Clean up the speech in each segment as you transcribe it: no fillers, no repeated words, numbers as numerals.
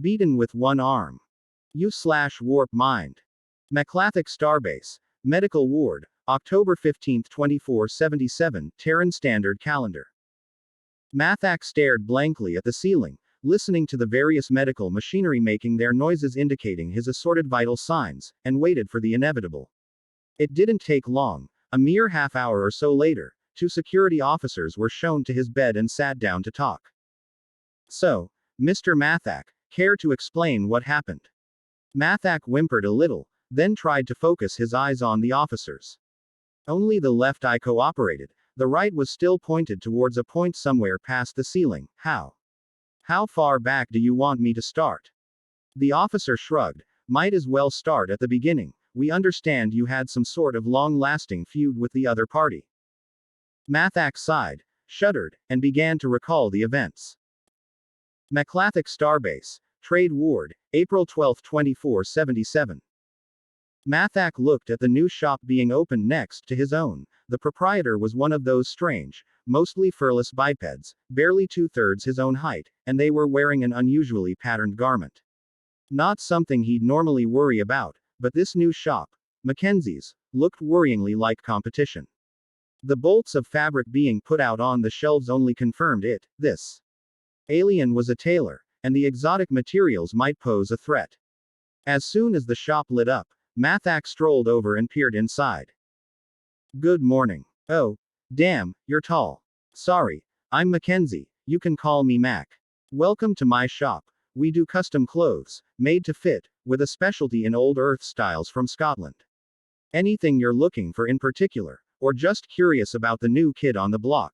Beaten with one arm. U/Warpmind. Meklathak Starbase. Medical Ward. October 15, 2477, Terran Standard Calendar. Meklathak stared blankly at the ceiling, listening to the various medical machinery making their noises indicating his assorted vital signs, and waited for the inevitable. It didn't take long. A mere half hour or so later, two security officers were shown to his bed and sat down to talk. So, Mr. Meklathak, care to explain what happened? Meklathak whimpered a little, then tried to focus his eyes on the officers. Only the left eye cooperated, the right was still pointed towards a point somewhere past the ceiling. How far back do you want me to start? The officer shrugged. Might as well start at the beginning. We understand you had some sort of long-lasting feud with the other party. Meklathak sighed, shuddered, and began to recall the events. Meklathak Starbase. Trade Ward, April 12, 2477. Meklathak looked at the new shop being opened next to his own. The proprietor was one of those strange, mostly furless bipeds, barely 2/3 his own height, and they were wearing an unusually patterned garment. Not something he'd normally worry about, but this new shop, Mackenzie's, looked worryingly like competition. The bolts of fabric being put out on the shelves only confirmed it. This alien was a tailor, and the exotic materials might pose a threat. As soon as the shop lit up, Meklathak strolled over and peered inside. Good morning. Oh, damn, you're tall. Sorry, I'm Mackenzie, you can call me Mac. Welcome to my shop. We do custom clothes, made to fit, with a specialty in old earth styles from Scotland. Anything you're looking for in particular, or just curious about the new kid on the block?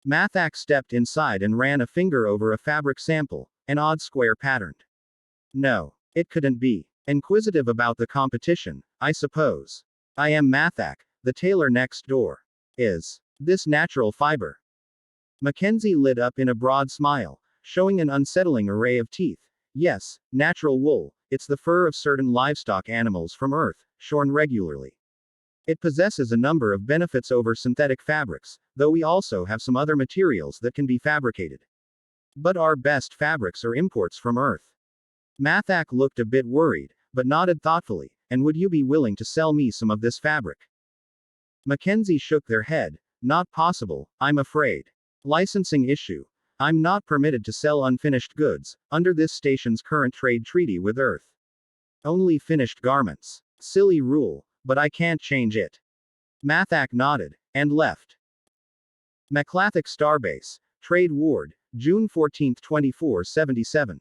Meklathak stepped inside and ran a finger over a fabric sample, an odd square patterned. No, it couldn't be. Inquisitive about the competition, I suppose. I am Meklathak, the tailor next door. Is this natural fiber? Mackenzie lit up in a broad smile, showing an unsettling array of teeth. Yes, natural wool. It's the fur of certain livestock animals from Earth, shorn regularly. It possesses a number of benefits over synthetic fabrics, though we also have some other materials that can be fabricated. But our best fabrics are imports from Earth. Meklathak looked a bit worried, but nodded thoughtfully. And would you be willing to sell me some of this fabric? Mackenzie shook their head. Not possible, I'm afraid. Licensing issue. I'm not permitted to sell unfinished goods, under this station's current trade treaty with Earth. Only finished garments. Silly rule, but I can't change it. Meklathak nodded, and left. Meklathak Starbase. Trade Ward, June 14, 2477.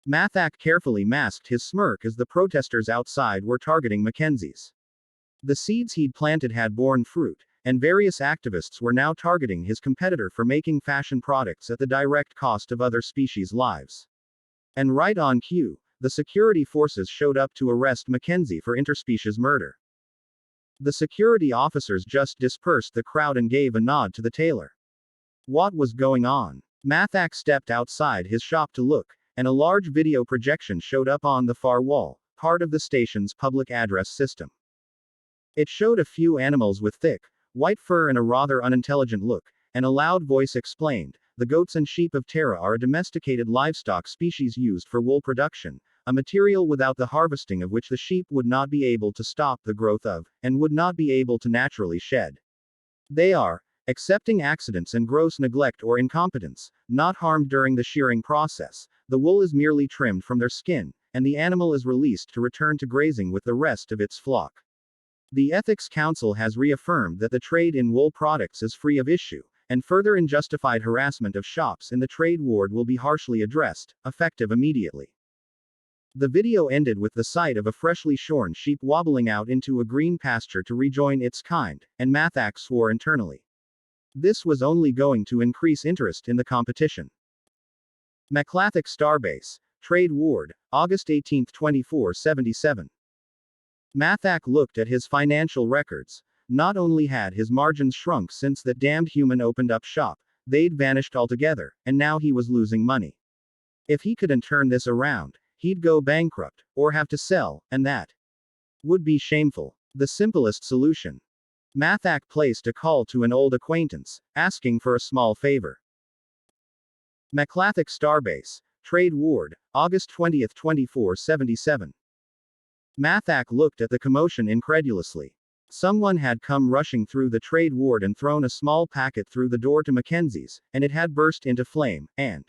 Meklathak carefully masked his smirk as the protesters outside were targeting Mackenzie's. The seeds he'd planted had borne fruit, and various activists were now targeting his competitor for making fashion products at the direct cost of other species' lives. And right on cue, the security forces showed up to arrest Mackenzie for interspecies murder. The security officers just dispersed the crowd and gave a nod to the tailor. What was going on? Meklathak stepped outside his shop to look, and a large video projection showed up on the far wall, part of the station's public address system. It showed a few animals with thick, white fur and a rather unintelligent look, and a loud voice explained, the goats and sheep of Terra are a domesticated livestock species used for wool production, a material without the harvesting of which the sheep would not be able to stop the growth of, and would not be able to naturally shed. They are, excepting accidents and gross neglect or incompetence, not harmed during the shearing process. The wool is merely trimmed from their skin, and the animal is released to return to grazing with the rest of its flock. The Ethics Council has reaffirmed that the trade in wool products is free of issue, and further unjustified harassment of shops in the trade ward will be harshly addressed, effective immediately. The video ended with the sight of a freshly shorn sheep wobbling out into a green pasture to rejoin its kind, and Meklathak swore internally. This was only going to increase interest in the competition. Meklathak Starbase. Trade Ward, August 18, 2477. Meklathak looked at his financial records. Not only had his margins shrunk since that damned human opened up shop, they'd vanished altogether, and now he was losing money. If he couldn't turn this around, he'd go bankrupt, or have to sell, and that would be shameful. The simplest solution. Meklathak placed a call to an old acquaintance, asking for a small favor. Meklathak Starbase. Trade Ward, August 20, 2477. Meklathak looked at the commotion incredulously. Someone had come rushing through the trade ward and thrown a small packet through the door to Mackenzie's, and it had burst into flame, and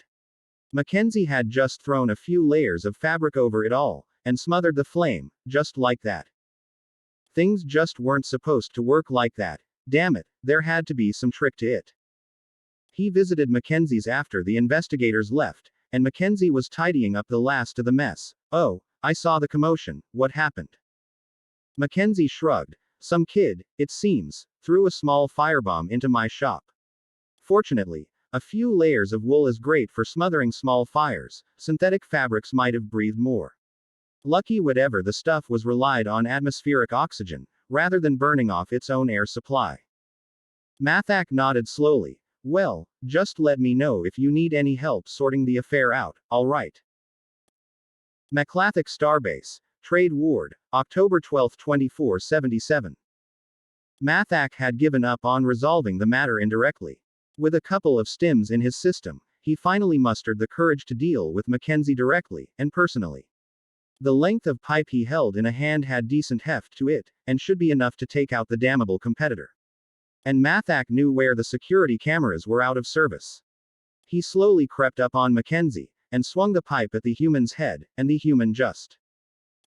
Mackenzie had just thrown a few layers of fabric over it all, and smothered the flame, just like that. Things just weren't supposed to work like that. Damn it, there had to be some trick to it. He visited Mackenzie's after the investigators left, and Mackenzie was tidying up the last of the mess. Oh, I saw the commotion, what happened? Mackenzie shrugged. Some kid, it seems, threw a small firebomb into my shop. Fortunately, a few layers of wool is great for smothering small fires. Synthetic fabrics might have breathed more. Lucky whatever the stuff was relied on atmospheric oxygen, rather than burning off its own air supply. Meklathak nodded slowly. Well, just let me know if you need any help sorting the affair out, alright. Meklathak Starbase, Trade Ward, October 12, 2477. Meklathak had given up on resolving the matter indirectly. With a couple of stims in his system, he finally mustered the courage to deal with Mackenzie directly, and personally. The length of pipe he held in a hand had decent heft to it, and should be enough to take out the damnable competitor. And Meklathak knew where the security cameras were out of service. He slowly crept up on Mackenzie, and swung the pipe at the human's head, and the human just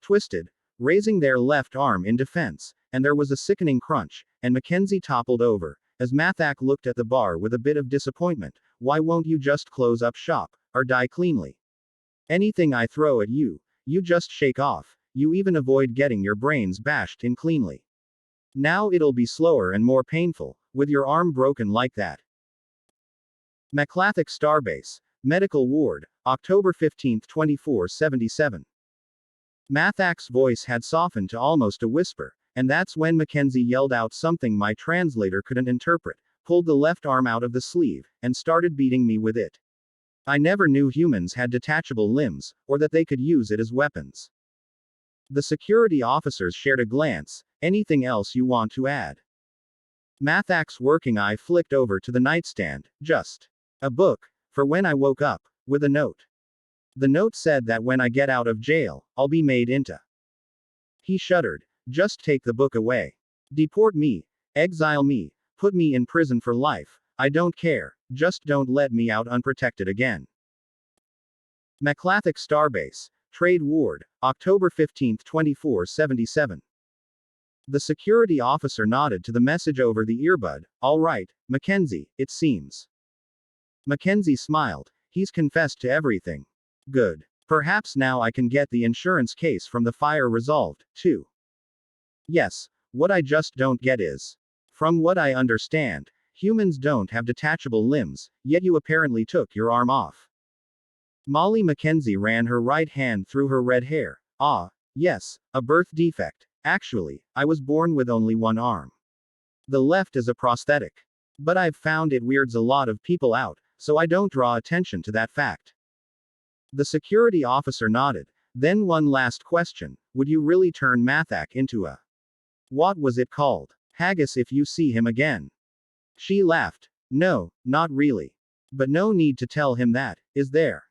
twisted, raising their left arm in defense, and there was a sickening crunch, and Mackenzie toppled over, as Meklathak looked at the bar with a bit of disappointment. Why won't you just close up shop, or die cleanly? Anything I throw at you, you just shake off, you even avoid getting your brains bashed in cleanly. Now it'll be slower and more painful, with your arm broken like that. Meklathak Starbase, Medical Ward, October 15, 2477. Meklathak's voice had softened to almost a whisper, and that's when Mackenzie yelled out something my translator couldn't interpret, pulled the left arm out of the sleeve, and started beating me with it. I never knew humans had detachable limbs, or that they could use it as weapons. The security officers shared a glance. Anything else you want to add? Meklathak's working eye flicked over to the nightstand. Just a book, for when I woke up, with a note. The note said that when I get out of jail, I'll be made into. He shuddered. Just take the book away. Deport me, exile me, put me in prison for life, I don't care, just don't let me out unprotected again. Meklathak Starbase, Trade Ward, October 15, 2477. The security officer nodded to the message over the earbud. All right, Mackenzie, it seems. Mackenzie smiled. He's confessed to everything. Good. Perhaps now I can get the insurance case from the fire resolved, too. Yes, what I just don't get is. From what I understand, humans don't have detachable limbs, yet you apparently took your arm off. Molly Mackenzie ran her right hand through her red hair. Ah, yes, a birth defect. Actually, I was born with only one arm. The left is a prosthetic. But I've found it weirds a lot of people out, so I don't draw attention to that fact. The security officer nodded. Then one last question. Would you really turn Meklathak into a... What was it called? Haggis if you see him again? She laughed. No, not really. But no need to tell him that, is there?